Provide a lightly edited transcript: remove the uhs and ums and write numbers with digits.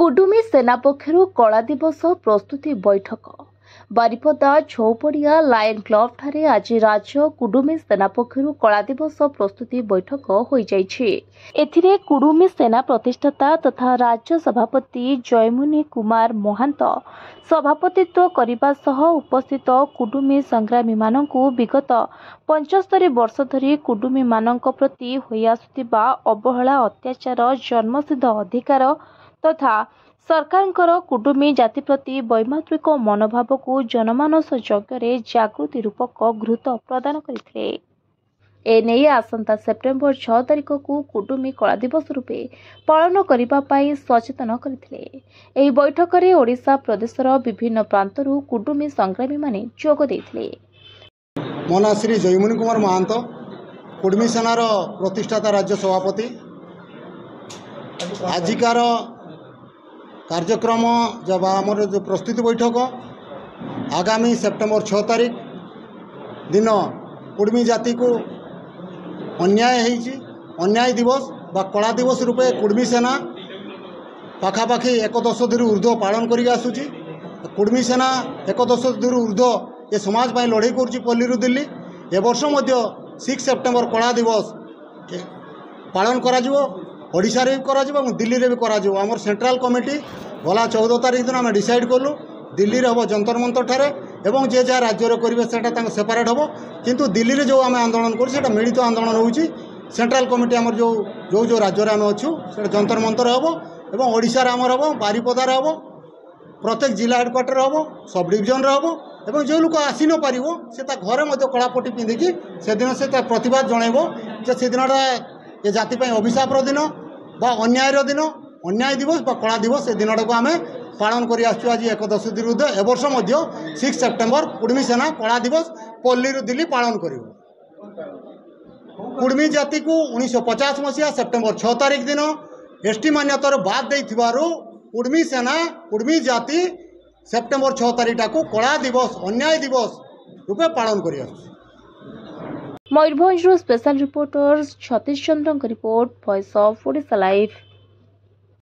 कुडुमी सेना पक्षरु कला दिवस प्रस्तुति बैठक बारिपदा छौपड़िया लायन क्लब ठारे आज राज्य कुडुमी सेना पक्षरु कला दिवस प्रस्तुति बैठक होई जाइछि। एथिरे कुडुमी सेना प्रतिष्ठाता तथा राज्य सभापति जयमुनि कुमार महांत सभापतित्व करने सह उपस्थित कुडुमी संग्रामी माननकु विगत 75 वर्ष धरी कुडुमी माननक प्रति होई आसुथिबा अवहेला अत्याचार जन्मसिद्ध अधिकार तथा सरकारଙ୍କର कुडुमी जाति प्रति वैमात्रिक मनोभाव को जनमानस यज्ञ जागृति रूपक गुरुत्व प्रदान करथिले। एने आसंता सेप्टेम्बर 6 तारिख को कुडुमी कला दिवस रूपे पालन करबा पाई सचेतन करथिले। एही बैठक रे ओडिशा प्रदेशर विभिन्न प्रांतरू कुडुमी संग्रामी माने जोग देथिले। मोना श्री जयमुनि कुमार महांत कुडुमी सेनार प्रतिष्ठाता राज्य सभापति आजिकार कार्यक्रम जब आमर जो प्रस्तुति बैठक आगामी सेप्टेम्बर 6 तारिख दिन कुडुमी जाति को अन्याय दिवस बा कला दिवस रूपे कुडुमी सेना पाखापाखि 1 दशक ऊर्ध्व पालन करी आसुची। कुडुमी सेना 1 दशक ऊर्ध्व ये समाज पाई लड़ाई करुच्ची पल्लीरू दिल्ली। ए वर्ष मध्य 6 सेप्टेम्बर कला दिवस पालन करा जिवो। ओडिशा रे भी करा जिवो और दिल्ली रे भी करा जिवो। हमर सेंट्रल कमिटी गला 14 तारिख दिन आम डिसाइड कलु दिल्ली रे हम जंतर मंतर ठारे एवं जे जहाँ राज्य रे करिवे सेटा सेपारेट हम किंतु दिल्ली रे जो आम आंदोलन करूँ सेटा मिलित आंदोलन होउची। सेंट्रल कमिटी आमर जो राज्य रे आम अच्छू सेटा जंतर मंतर हम एवं ओडिशा रे आमर हम बारिपदा रे हम प्रत्येक जिला हेडक्वार्टर हम सब डिविजन रे हम एवं जो लोक आसी न पारिबो से ता घरे मध्य कलापट्टी पिंधिकी से दिन से प्रतिवाद जनइबो जे से दिनटा ये जाति पई अभिशापर दिन बा अन्याय दिवस बा कला दिवस से दिनटा को आम पालन करी आसु। आज 1 दशक ऊर्ध्व ए वर्ष मध्य 6 सेप्टेम्बर कुडुमी सेना कला दिवस पल्लीरू दिल्ली पालन करिवो। कुडुमी जाति को 1950 मसीहा सेप्टेम्बर 6 तारिख दिन एसटी मान्यतार बाद देइथिबारु कुडुमी सेना कुडुमी जाति सेप्टेम्बर 6 तारिख को कला दिवस अन्याय दिवस रूपे पालन करी आसु। Mayurbhanj special reporter Satish Chandra report voice of Odisha live.